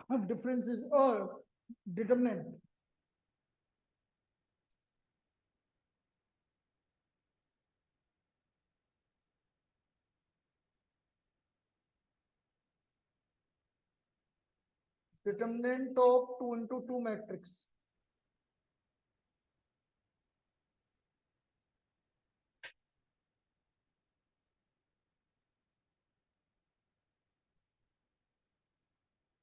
difference is determinant. Determinant of 2 into 2 matrix.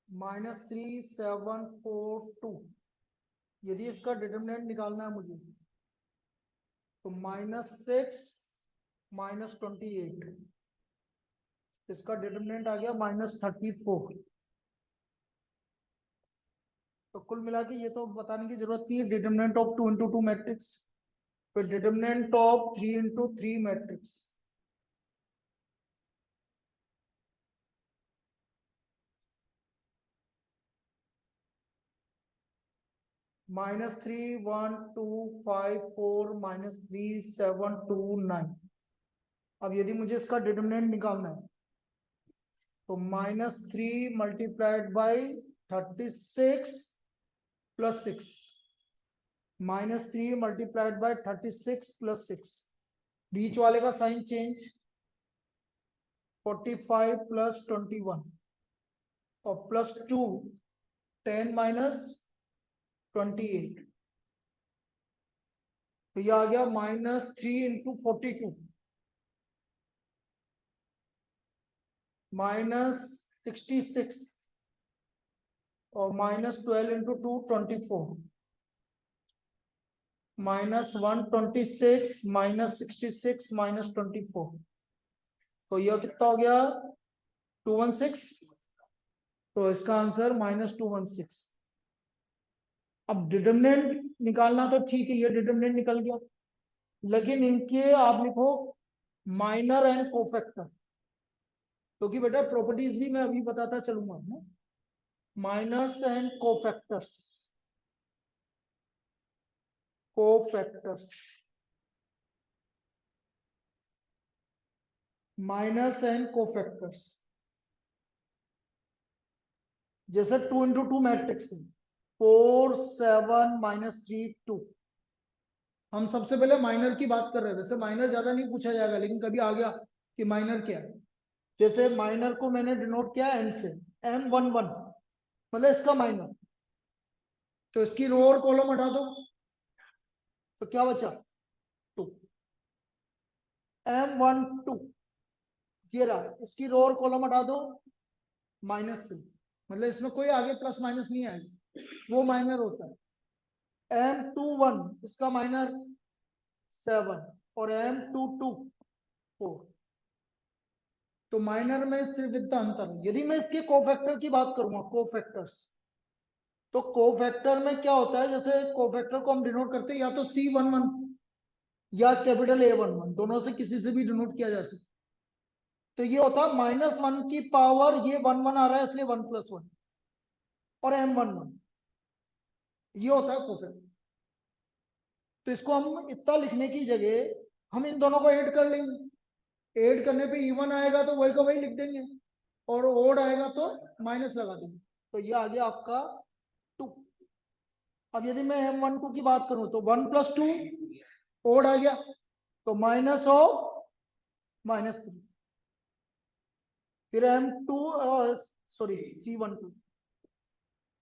-3742। यदि इसका determinant निकालना है मुझे तो -6 -28, इसका डिटरमिनेंट आ गया -34। तो कुल मिला के ये तो बताने की जरूरत नहीं है, डिटरमिनेंट ऑफ 2 into 2 मैट्रिक्स, फिर डिटरमिनेंट ऑफ 3 into 3 मैट्रिक्स। -31254 -3729। अब यदि मुझे इसका डिटरमिनेंट निकालना है तो -3 multiplied by 36 plus 6, -3 multiplied by 36 plus 6, बीच वाले का साइन चेंज, 45 प्लस 21 और प्लस 2, 10 माइनस 28। तो ये आ गया -3 into 42 -66 और -12 into 2 24 -126 -66 -24। तो यह कितना हो गया 216। तो इसका आंसर -216। अब डिटरमिनेंट निकालना तो ठीक है, ये डिटरमिनेंट निकल गया, लेकिन इनके आप लिखो माइनर एंड कोफैक्टर, क्योंकि बेटा प्रॉपर्टीज भी मैं अभी बताता चलूंगा ना। Minors and cofactors, cofactors, minors and cofactors. जैसे 2 into 2 मैट्रिक्स है, 4 7 -3 2। हम सबसे पहले माइनर की बात कर रहे हैं, वैसे माइनर ज्यादा नहीं पूछा जाएगा, लेकिन कभी आ गया कि माइनर क्या है। जैसे माइनर को मैंने डिनोट किया एम से, M11 मतलब इसका माइनर। तो इसकी रो और कॉलम हटा दो तो क्या बचा 2, M12 ये रहा, इसकी रो और कॉलम हटा दो -3, मतलब इसमें कोई आगे प्लस माइनस नहीं आएगा, वो माइनर होता है। M21 इसका माइनर 7 और M22 4। तो माइनर में सिर्फ इतना अंतर है। यदि मैं इसके कोफैक्टर की बात करूंगा, कोफैक्टर्स, तो कोफैक्टर में क्या होता है, जैसे कोफैक्टर को हम डिनोट करते हैं या तो C11 या कैपिटल A11, दोनों से किसी से भी डिनोट किया जा सकता। तो ये होता है -1 की पावर, ये 1 1 आ रहा है इसलिए 1 + 1 और M11, ये होता है कोफैक्टर। तो इसको हम इतना लिखने की जगह हम इन दोनों को ऐड कर लेंगे, ऐड करने पे इवन आएगा तो वही का वही लिख देंगे, और ओड आएगा तो माइनस लगा देंगे। तो ये आ गया आपका 2। अब यदि मैं M12 की बात करूं तो 1 + 2 ओड आ गया, तो माइनस ऑफ -3। फिर M2 सॉरी C12,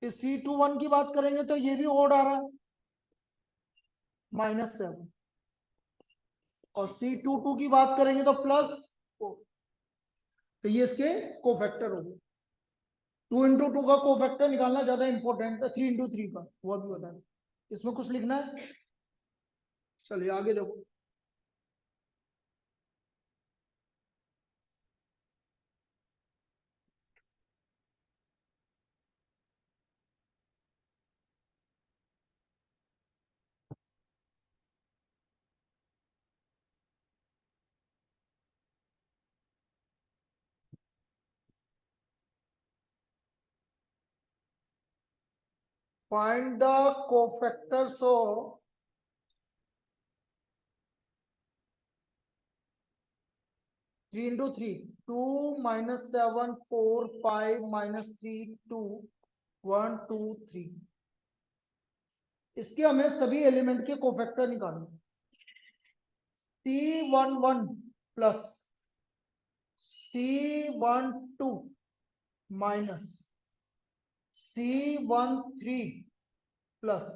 फिर C21 की बात करेंगे तो ये भी ओड आ रहा है -7, और C22 की बात करेंगे तो +4। तो ये इसके कोफैक्टर हो गए। 2 into 2 का कोफैक्टर निकालना ज्यादा इंपॉर्टेंट है, 3 into 3 का वो भी होता है। इसमें कुछ लिखना है, चलिए आगे देखो। Find the cofactors of 3 into 3, 2 -7 4 5 -3 2 1 2 3, इसके हमें सभी एलिमेंट के कोफैक्टर निकालने। C11 plus C12 minus C13 plus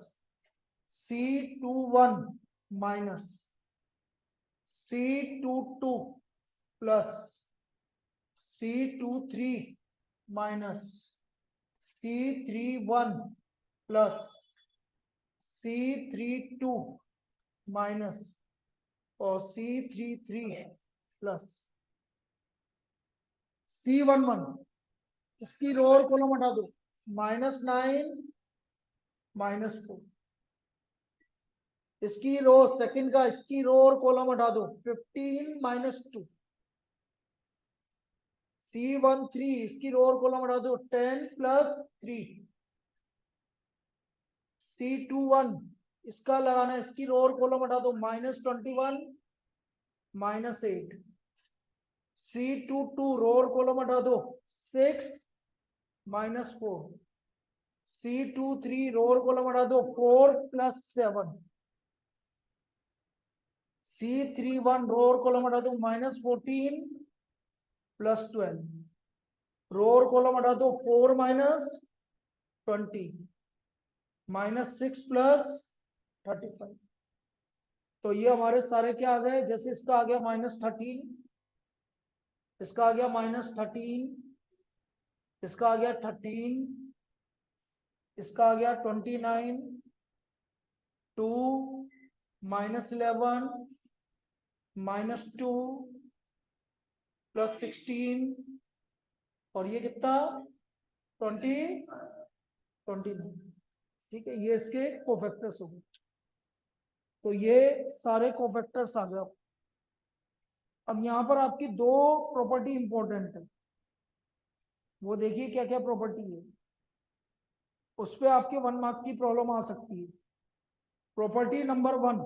C21 minus C22 plus C23 minus C31 plus C32 minus और C33 प्लस C11, इसकी रो और कॉलम हटा दो, -9 -4, इसकी रो सेकंड का, इसकी रो और कॉलम हटा दो, 15 -2, C13, इसकी रो और कॉलम हटा दो, 10 + 3, C21, इसका लगाना, इसकी रो और कॉलम हटा दो, -21 -8, C22 रो और कॉलम हटा दो, 6 -4, C23 रो और कॉलम हटा दो, 4 + 7, C31 रो और कॉलम हटा दो, -14 + 12, रो और कॉलम हटा दो, 4 - 20, -6 + 35। तो ये हमारे सारे क्या आ गए, जैसे इसका आ गया -13, इसका आ गया -13, इसका आ गया 13, इसका आ गया 29, 2 -11 -2 + 16, और ये कितना 20 29। ठीक है, ये इसके कोफैक्टर्स हो गए। तो ये सारे कोफैक्टर्स आ गए। अब यहाँ पर आपकी दो प्रॉपर्टी इंपॉर्टेंट है, वो देखिए क्या क्या प्रॉपर्टी है, उस पर आपके 1 मार्क की प्रॉब्लम आ सकती है। Property number 1,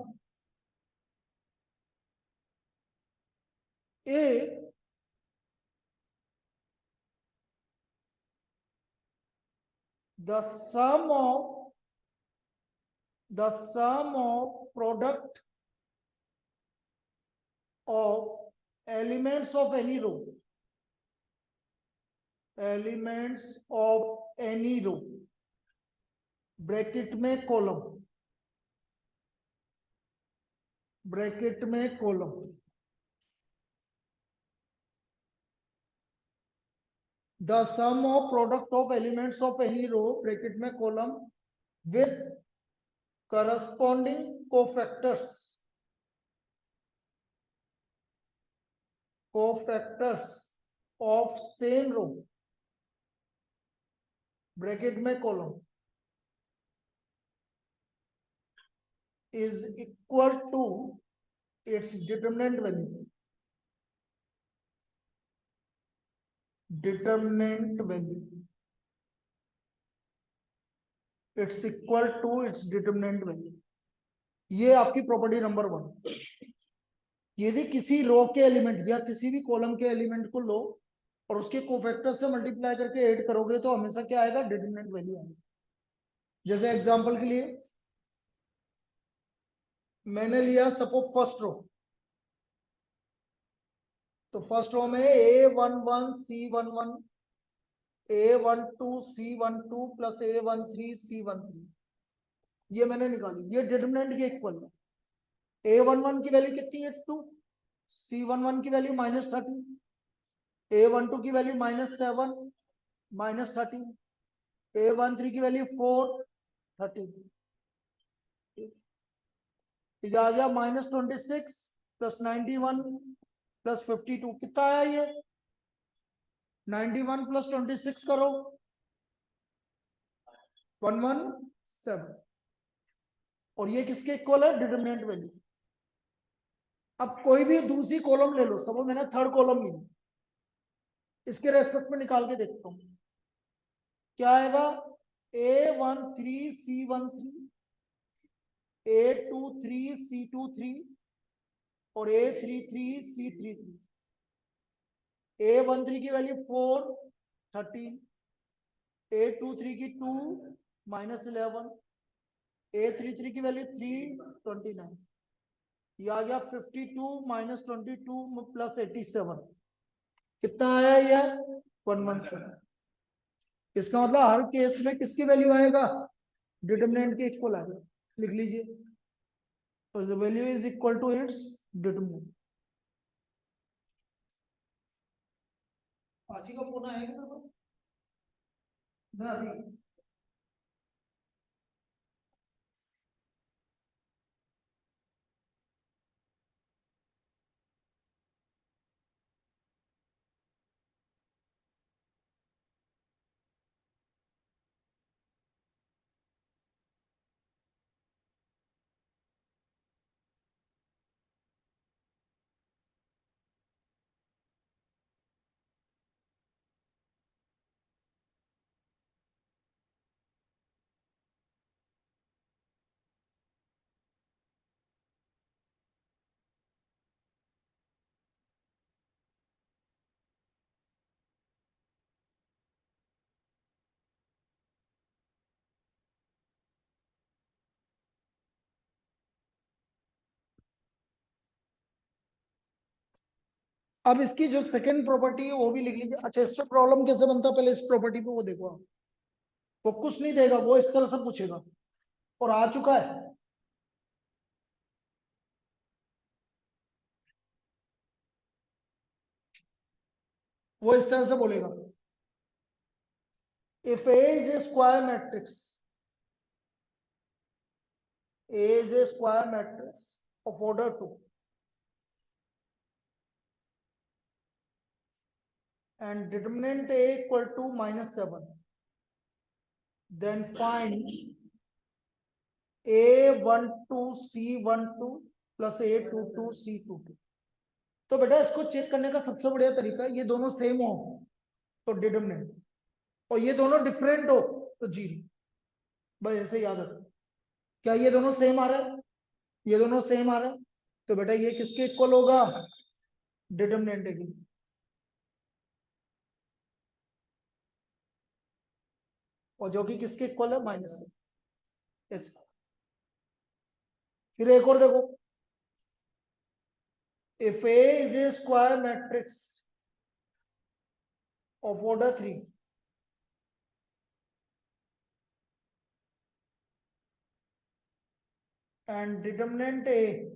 a the sum of product of elements of any row, bracket में column, the sum of product of elements of any row, bracket में column, with corresponding cofactors of same row, bracket में column, is equal to its determinant value, it's equal to its determinant value। ये आपकी property number 1। यदि किसी रो के element या किसी भी कॉलम के एलिमेंट को लो और उसके कोफैक्टर से मल्टीप्लाई करके ऐड करोगे तो हमेशा क्या आएगा, डिटरमिनेंट वैल्यू आएगी। जैसे एग्जांपल के लिए मैंने लिया सपोज फर्स्ट रो, तो फर्स्ट रो में A11 C11 A12 C12 plus A13 C13, ये मैंने निकाली, ये डिटरमिनेंट के इक्वल है। A11 की वैल्यू कितनी है 2, C11 की वैल्यू -30, A12 की वैल्यू -7 -30, A13 की वैल्यू 4 30, आ गया -26 + 91 + 52, कितना आया ये 91 + 26 करो 117, और ये किसके इक्वल है, डिटरमिनेंट वैल्यू। अब कोई भी दूसरी कॉलम ले लो, सपोज मैंने थर्ड कॉलम ली, इसके रेस्पेक्ट में निकाल के देखता हूं क्या आएगा, A13 C13, A23 C23 और A33 C33, A13 की वैल्यू 4 13, A23 की 2 माइनस 11, A33 की वैल्यू 329, ये आ गया 52 माइनस 22 प्लस 87, कितना आया ये 117। इसका मतलब हर केस में किसकी वैल्यू आएगा, डिटरमिनेंट के इक्वल आएगा, लिख लीजिए। तो the value is equal to its determinant. Ashi का फोन आएगा तेरे को? ना अभी। अब इसकी जो सेकंड प्रॉपर्टी है वो भी लिख लीजिए। अच्छा, इस पे प्रॉब्लम कैसे बनता है पहले इस प्रॉपर्टी पे वो देखो आप। वो कुछ नहीं देगा, वो इस तरह से पूछेगा, और आ चुका है। वो इस तरह से बोलेगा, if A is a square matrix, A is a square matrix of order 2 and determinant A equal to -7, then find A12C12 plus A22C22। तो बेटा इसको चेक करने का सबसे बढ़िया तरीका, ये दोनों सेम हो तो डिटरमिनेंट, और ये दोनों डिफरेंट हो तो जीरो। बस ऐसे याद रखो। क्या ये दोनों सेम आ रहा है, ये दोनों सेम आ रहा है, तो बेटा ये किसके इक्वल होगा, डिटरमिनेंट के। और जो कि किसके इक्वल है, माइनस से। फिर एक और देखो, if A is a square matrix of order 3 and determinant A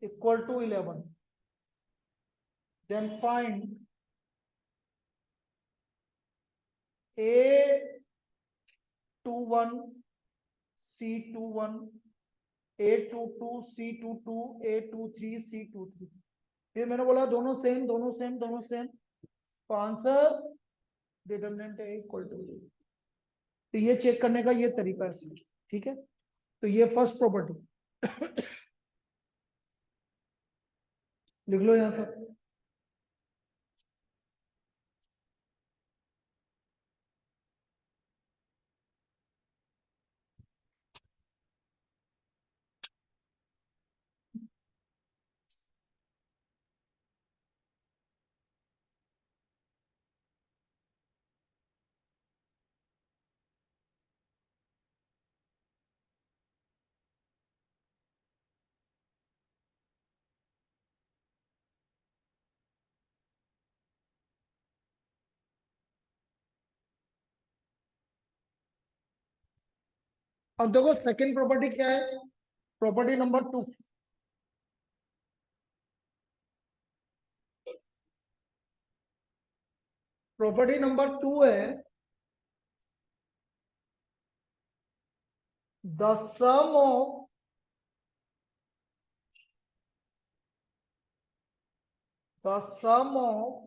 equal to 11, then find A21 C21 A22 C22 A23 C23। ये मैंने बोला दोनों सेम दोनों सेम दोनों सेम, तो answer determinant A equal to. तो ये चेक करने का ये तरीका है इसमें, ठीक है। तो ये फर्स्ट प्रॉपर्टी लिख लो यहाँ पर। अब देखो सेकंड प्रॉपर्टी क्या है, प्रॉपर्टी नंबर 2। प्रॉपर्टी नंबर 2 है, the sum of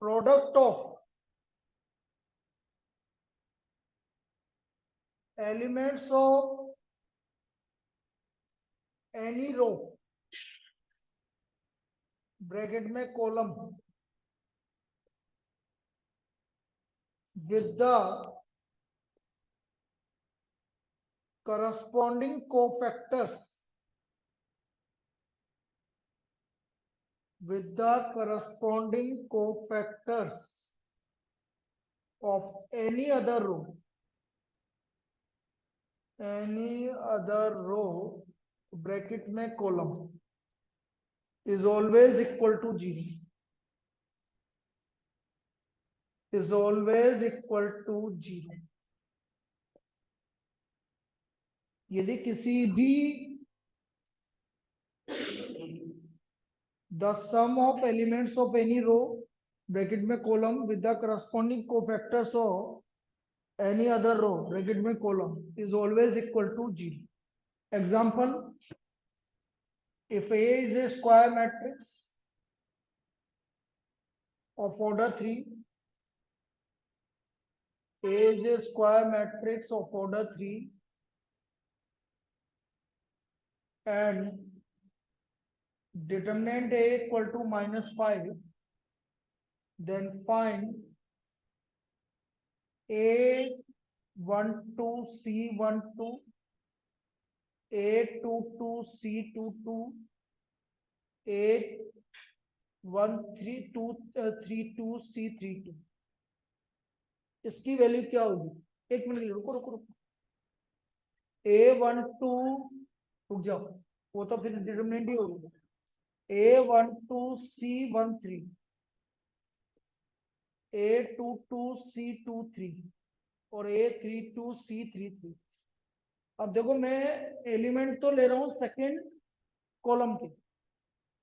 product of elements of any row bracket में column with the corresponding cofactors with the corresponding cofactors of any other row bracket में column is always equal to 0, is always equal to 0. यदि किसी भी the sum of elements of any row bracket में column with the corresponding cofactors of any other row bracket में column is always equal to 0. Example, if A is a square matrix of order 3, A is a square matrix of order 3 and determinant A equal to -5, then find A12, C12, A22, C22, A1332, C32. इसकी value क्या होगी? एक minute रुको रुको रुको, A12 रुक जाओ, वो तो फिर डिटरमिनेंट ही होगा। A12 C13, A22 C23 और A32 C33। अब देखो मैं एलिमेंट तो ले रहा हूं सेकेंड कॉलम के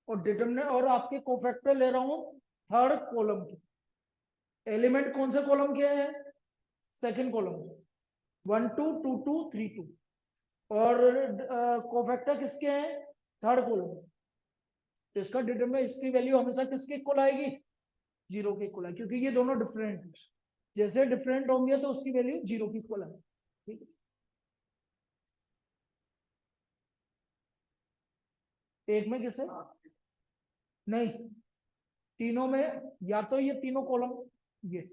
और डिटरमिनेंट और आपके कोफैक्टर ले रहा हूं थर्ड कॉलम के। एलिमेंट कौन से कॉलम के हैं? सेकेंड कॉलम, 1 2 2 2 3 2 और कोफैक्टर किसके हैं? Third column. इसका डिटरमिनेंट, इसकी वैल्यू हमेशा किसके इक्वल आएगी? 0 के इक्वल आएगी, क्योंकि ये दोनों डिफरेंट है। जैसे डिफरेंट होंगे तो उसकी वैल्यू 0 की इक्वल आएगी। ठीक है, एक में किसे नहीं, तीनों में, या तो ये तीनों कॉलम ये,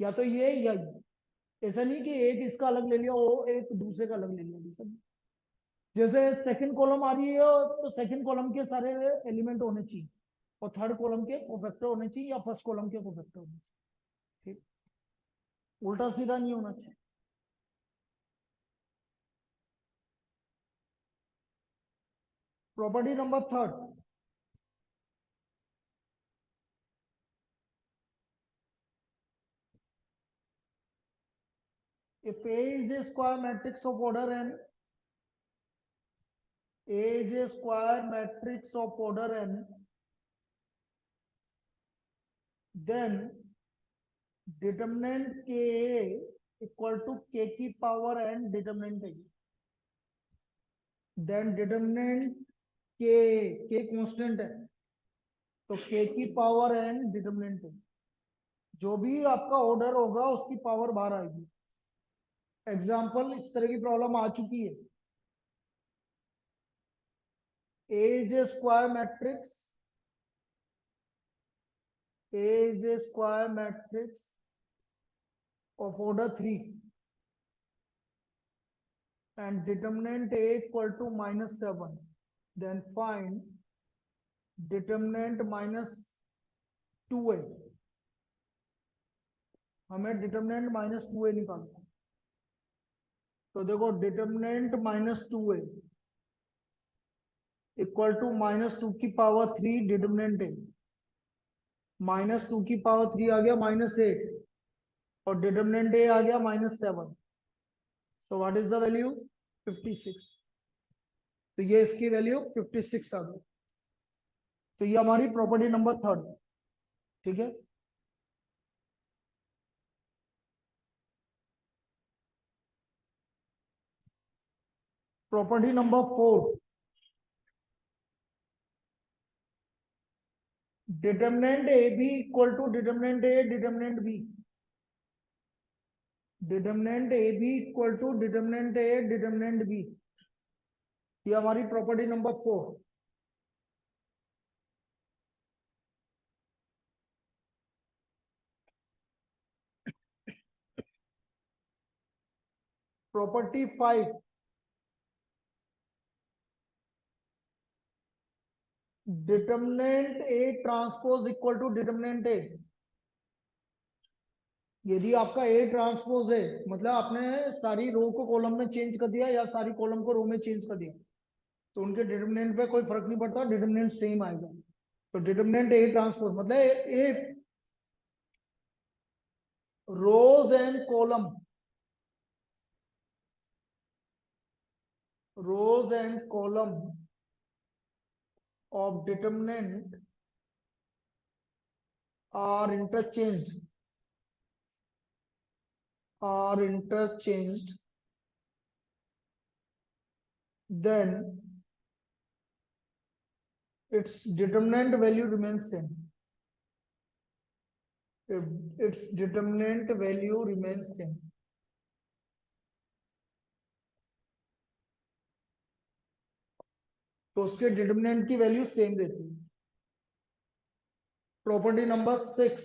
या तो ये या ये। ऐसा नहीं कि एक इसका अलग ले लिया वो एक दूसरे का अलग ले लिया। जैसे सेकंड कॉलम आ रही है तो सेकंड कॉलम के सारे एलिमेंट होने चाहिए और थर्ड कॉलम के कोफैक्टर होने चाहिए या फर्स्ट कॉलम के कोफैक्टर होने चाहिए। ठीक, उल्टा सीधा नहीं होना चाहिए। Property number third, if A is a square matrix of order n, A is a square matrix of order n, then determinant K equal to K की power n determinant है। then determinant K constant है तो K की power n determinant है। जो भी आपका order होगा उसकी पावर बाहर आएगी। एग्जाम्पल, इस तरह की प्रॉब्लम आ चुकी है। A is a square matrix, A is a square matrix of order 3 and determinant A equal to -7, then find determinant -2A। हमें डिटरमिनेंट -2A निकालना है। तो देखो डिटरमिनेंट -2A इक्वल टू -2 की पावर 3 डिटरमिनेंट है, -2 की पावर 3 आ गया -8 और डिटरमिनेंट ए आ गया -7। So what is the value? 56। तो ये इसकी वैल्यू 56 आ गई। तो ये हमारी प्रॉपर्टी नंबर थर्ड। ठीक है, property number 4, determinant A B equal to determinant A determinant B, determinant A B equal to determinant A determinant B. ये हमारी property number 4। Property 5, determinant A transpose equal to determinant A, यदि आपका A transpose है, मतलब आपने सारी रो को column में चेंज कर दिया या सारी कॉलम को रो में चेंज कर दिया, तो उनके डिटरमिनेंट पे कोई फर्क नहीं पड़ता, डिटरमिनेंट सेम आएगा। तो डिटरमिनेंट ए ट्रांसपोज मतलब A rows and column, rows and column of determinant are interchanged, then its determinant value remains same. If its determinant value remains same, तो उसके डिटरमिनेंट की वैल्यू सेम रहती है। Property number 6,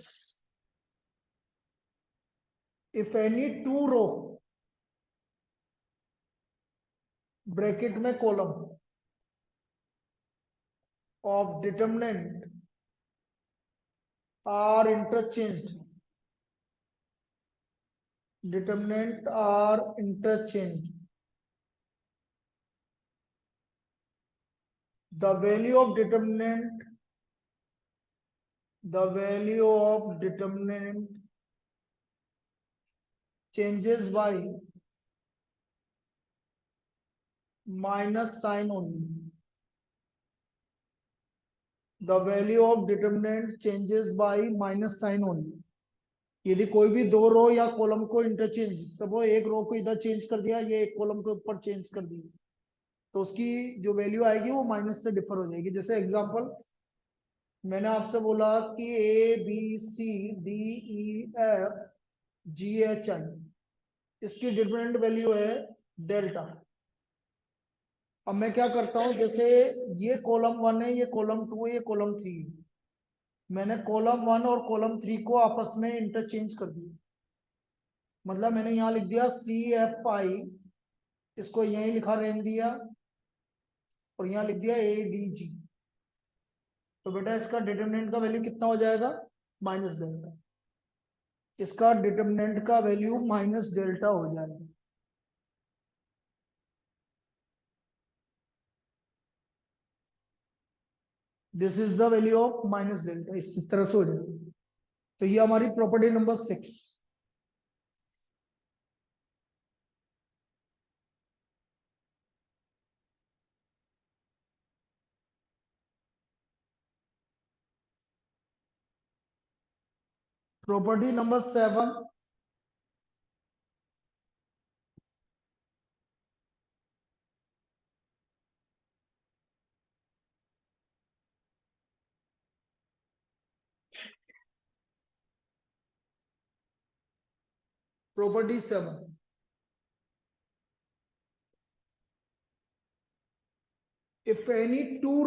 if any two row bracket में column of determinant are interchanged, determinant are interchanged, the value of determinant changes by minus sign only. The value of determinant changes by minus sign only. यदि कोई भी दो रो या column को interchange, सब एक रो को इधर चेंज कर दिया, ये एक कॉलम के ऊपर चेंज कर दिया, तो उसकी जो वैल्यू आएगी वो माइनस से डिफर हो जाएगी। जैसे एग्जांपल मैंने आपसे बोला कि A B C D E F G H I, इसकी डिफरेंट वैल्यू है डेल्टा। अब मैं क्या करता हूं, जैसे ये कॉलम 1 है, ये कॉलम 2 है, ये कॉलम 3 है, मैंने कॉलम 1 और कॉलम 3 को आपस में इंटरचेंज कर दिया। मतलब मैंने यहाँ लिख दिया सी एफ आई, इसको यहीं लिखा रहने दिया, और यहाँ लिख दिया ए डी जी। तो बेटा इसका डिटरमिनेंट का वैल्यू कितना हो जाएगा, माइनस डेल्टा। इसका डिटरमिनेंट का वैल्यू माइनस डेल्टा हो जाएगा। This is the value of minus delta, इस तरह से हो जाएगा। तो ये हमारी property number 6। Property number 7, property 7, if any two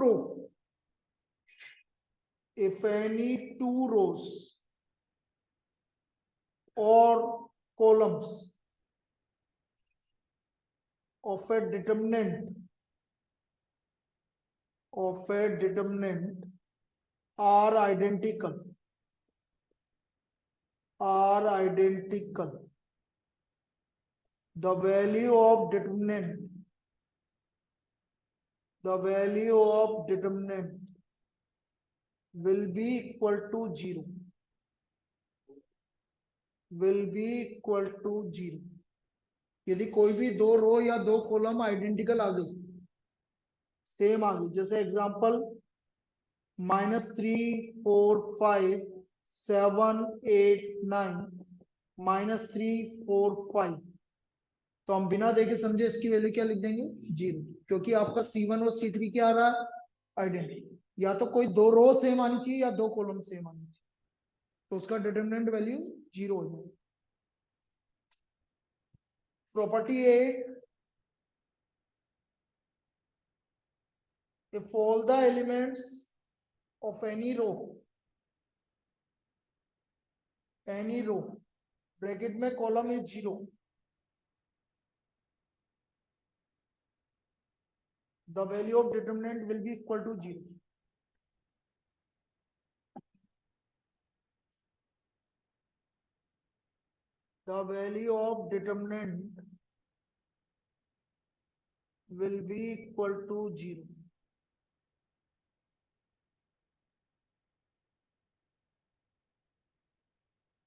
rows or columns of a determinant are identical, the value of determinant will be equal to 0, यदि कोई भी दो रो या दो कॉलम आइडेंटिकल आ गई, सेम आ गई, जैसे एग्जांपल -3 4 5 7 8 9 -3 4 5, तो हम बिना देखे समझे इसकी वैल्यू क्या लिख देंगे, 0, क्योंकि आपका C1 और C3 क्या आ रहा है, आइडेंटिकल। या तो कोई दो रो सेम आनी चाहिए या दो कॉलम सेम आनी चाहिए, तो उसका डिटरमिनेंट वैल्यू 0 हो जाएगी। Property 8, if all the elements of any row bracket में column is 0, the value of determinant will be equal to 0. the value of determinant will be equal to 0.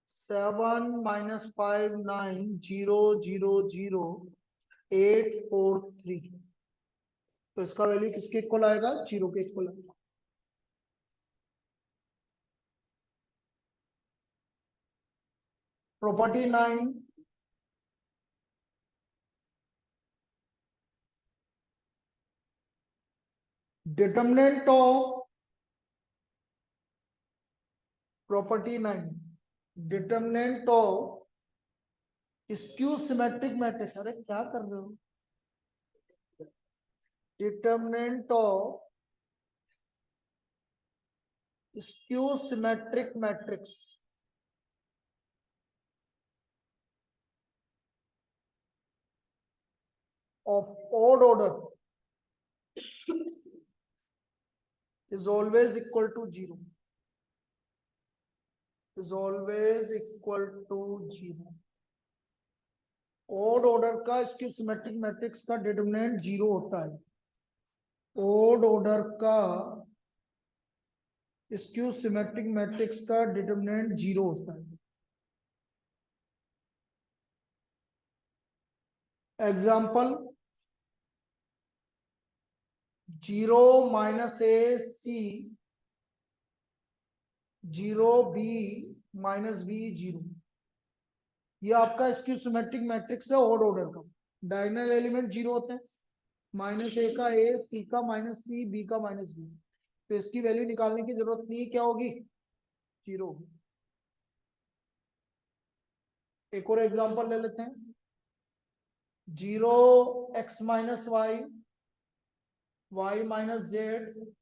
Seven minus 5 9 0 0 0 8 4 3. तो इसका value किसके equal आएगा? 0 के equal आएगा. Property 9, determinant of property 9, determinant of skew symmetric matrix. अरे क्या कर रहे हो? Determinant of skew symmetric matrix of odd order is always equal to 0. Is always equal to 0. odd order का skew symmetric matrix का determinant 0 होता है. odd order का skew symmetric matrix का determinant 0 होता है. एग्जाम्पल 0 माइनस ए सी 0 बी माइनस बी 0. ये आपका स्क्यू सिमेट्रिक मैट्रिक्स है ऑड ऑर्डर का. डायगोनल एलिमेंट 0 होते हैं. माइनस ए का ए, सी का माइनस सी, बी का माइनस बी. तो इसकी वैल्यू निकालने की जरूरत नहीं. क्या होगी? 0 होगी. एक और एग्जांपल ले लेते हैं. 0 X minus Y, Y minus Z,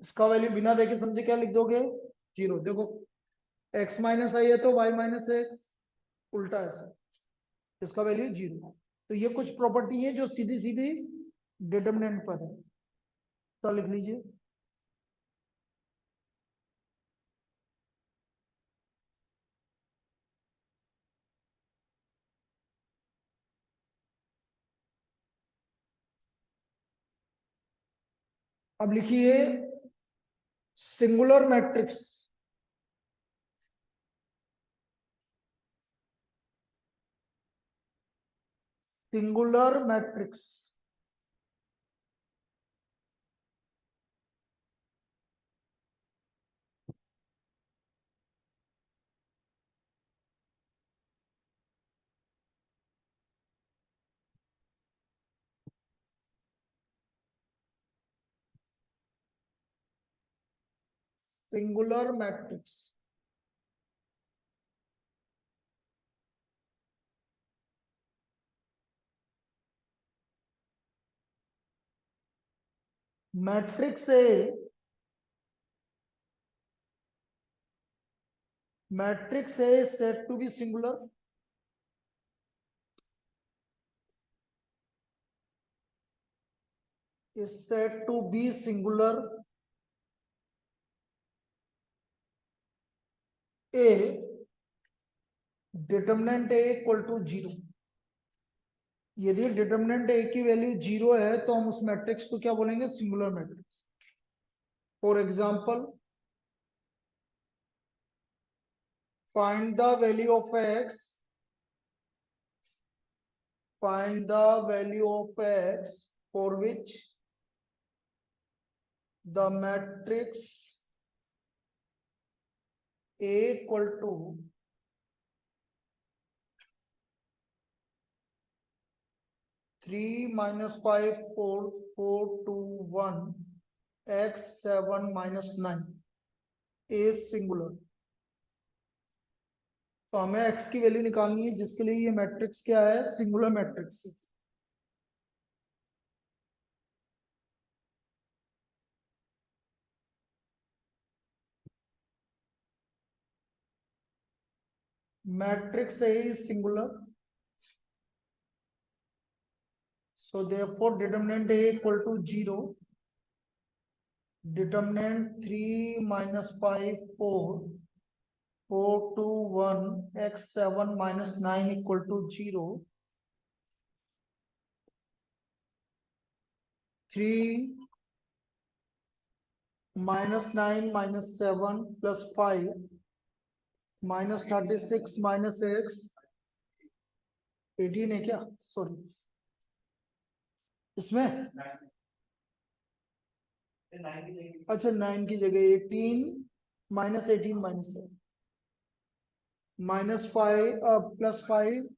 इसका वैल्यू बिना देखे समझे क्या लिख दोगे? 0. देखो एक्स माइनस आई है तो वाई माइनस एक्स, उल्टा ऐसा. इसका वैल्यू 0. तो ये कुछ प्रॉपर्टी है जो सीधी सीधी डिटरमिनेंट पर है. तो लिख लीजिए. अब लिखिए singular matrix. Singular matrix singular matrix matrix A, matrix A said to be singular is said to be singular a determinant A equal to 0. यदि डिटरमिनेंट ए की वैल्यू 0 है तो हम उस मैट्रिक्स को क्या बोलेंगे? Singular matrix. For example find the value of x, find the value of x for which the matrix A equal to 3 minus 5 4 4 2 1 x 7 minus 9 is singular. तो हमें x की वैल्यू निकालनी है जिसके लिए ये मैट्रिक्स क्या है? Singular matrix. Matrix A is singular So therefore determinant A equal to 0. Determinant 3 minus 5, 4. 4 to 1, x 7 minus 9 equal to 0. 3 minus 9 minus 7 plus 5 minus 36 minus x 18 है क्या? सॉरी, इसमें अच्छा 9 की जगह 18 minus 18 minus 7 minus 5 plus 5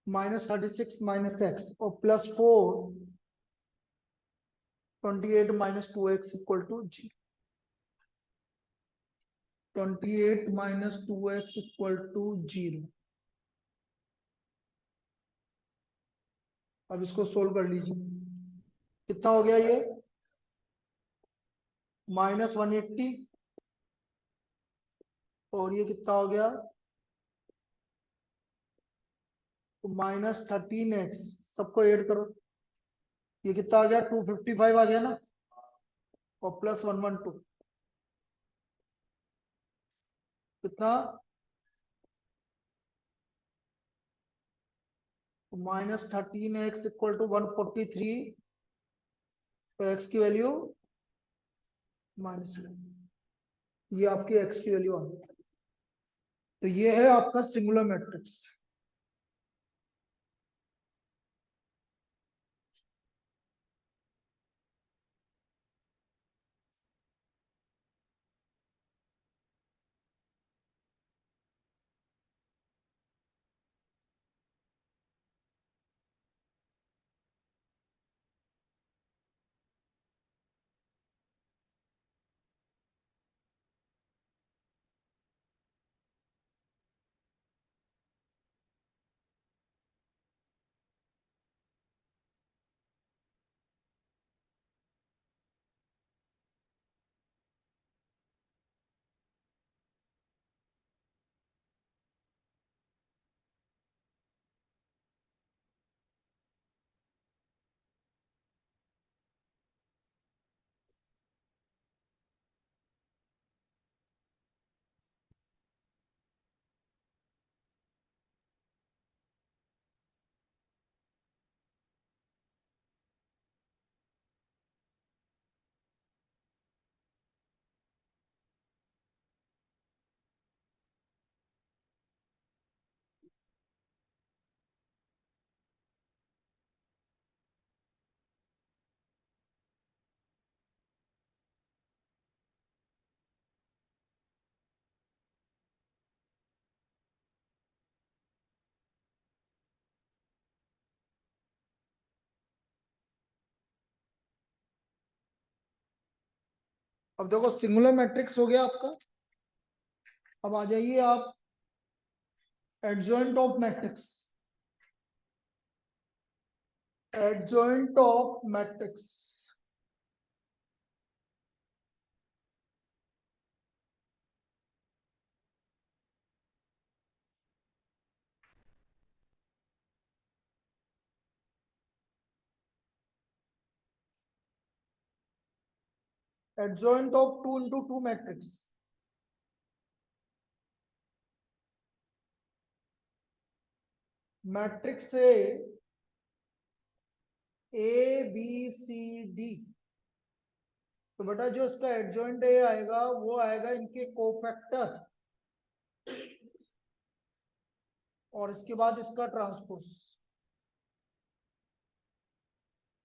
minus 36 minus X और plus 4 28 minus 2x equal to 0. 28 minus 2x equal to 0. अब इसको solve कर लीजिए. कितना हो गया ये? माइनस 180 और ये कितना हो गया? तो माइनस 13x. सबको ऐड करो. ये कितना आ गया? 255 आ गया ना, और प्लस 112 कितना? Minus 13x equal to 143. तो x की वैल्यू माइनस 11. ये आपकी x की वैल्यू आ गई. तो ये है आपका सिंगुलर मैट्रिक्स. अब देखो सिंगुलर मैट्रिक्स हो गया आपका. अब आ जाइए आप adjoint of matrix. Adjoint of matrix. adjoint of 2 into 2 matrix. Matrix A B C D. तो बेटा जो इसका एडजॉइंट ए आएगा वो आएगा इनके कोफैक्टर और इसके बाद इसका ट्रांसपोज.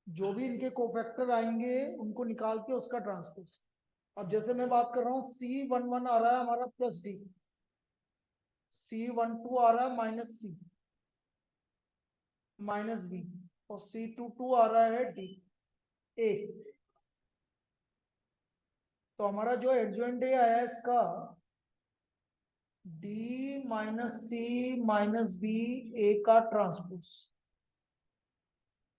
जो भी इनके कोफैक्टर आएंगे उनको निकाल के उसका ट्रांसपोज. अब जैसे मैं बात कर रहा हूँ C11 आ रहा है हमारा प्लस डी. C12 आ रहा है माइनस सी माइनस बी. और C22 आ रहा है डी ए. तो हमारा जो एडजॉइंट ए आया है इसका डी माइनस सी माइनस बी ए का ट्रांसपोज.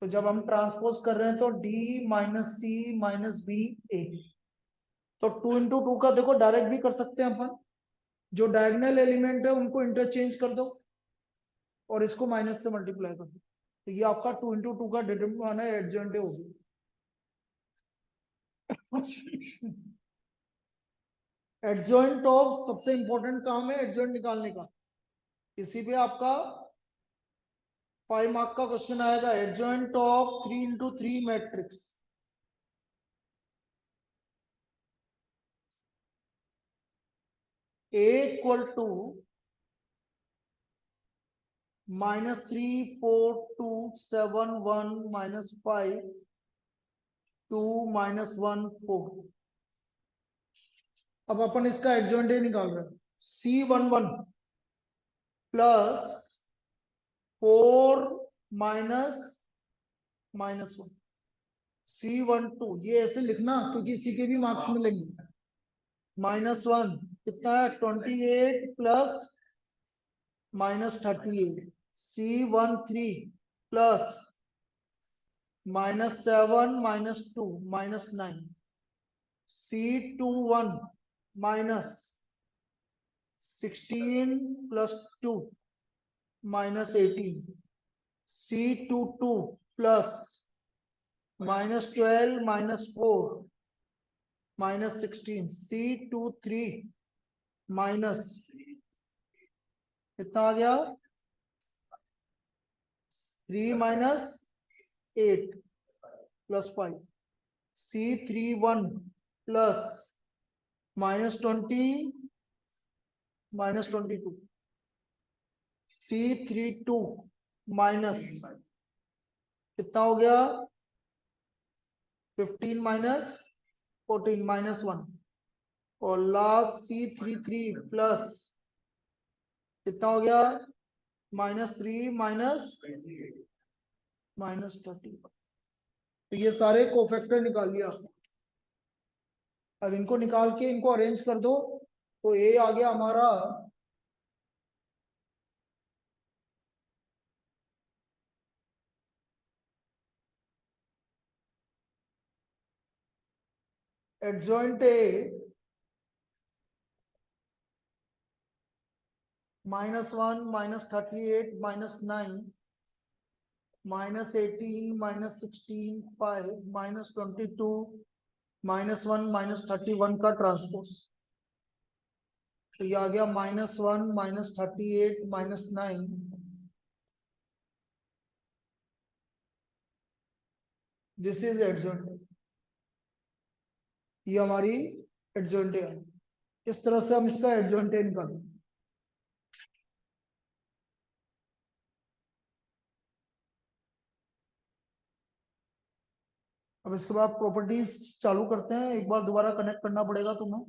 तो जब हम ट्रांसपोज कर रहे हैं तो डी माइनस सी माइनस बी ए. तो 2 into 2 का देखो डायरेक्ट भी कर सकते हैं अपन. जो डायगोनल एलिमेंट है उनको इंटरचेंज कर दो और इसको माइनस से मल्टीप्लाई कर दो. तो ये आपका 2 into 2 का डिटरमिनेंट है, एडजॉइंट होगी। एडजॉइंट ऑफ सबसे इंपॉर्टेंट काम है एडजॉइंट निकालने का। इसी पे आपका 5 मार्क का क्वेश्चन आएगा। Adjoint of 3 into 3 matrix. A equal to -3 4 2 7 1 -5 2 -1 4। अब अपन इसका एडजॉइंट निकाल रहे हैं। C11 प्लस 4 -1 C12, ये ऐसे लिखना क्योंकि इसी के भी मार्क्स मिलेंगे। -1 कितना है 28 plus -38। C13 plus -7 -2 -9। C21 -16 plus 2 -18। C22 plus -12 -4 -16। C23 minus कितना आ गया 3 -8 plus 5। C31 plus -20 -22। C32 minus कितना हो गया 15 -14 -1। और लास्ट C33 प्लस कितना हो गया -3 -30। तो ये सारे कोफैक्टर निकाल लिया। अब इनको निकाल के इनको अरेंज कर दो तो ए आ गया हमारा एडजॉइंट ए -1 -38 -9 -18 -16 5 -22 -1 -31 का ट्रांसपोज। तो ये आ गया -1 -38 -9 दिस इज एडजॉइंट। ये हमारी एडजॉइंट है। इस तरह से हम इसका एडजॉइंट निकालें। अब इसके बाद प्रॉपर्टीज चालू करते हैं। एक बार दोबारा कनेक्ट करना पड़ेगा तुम्हें।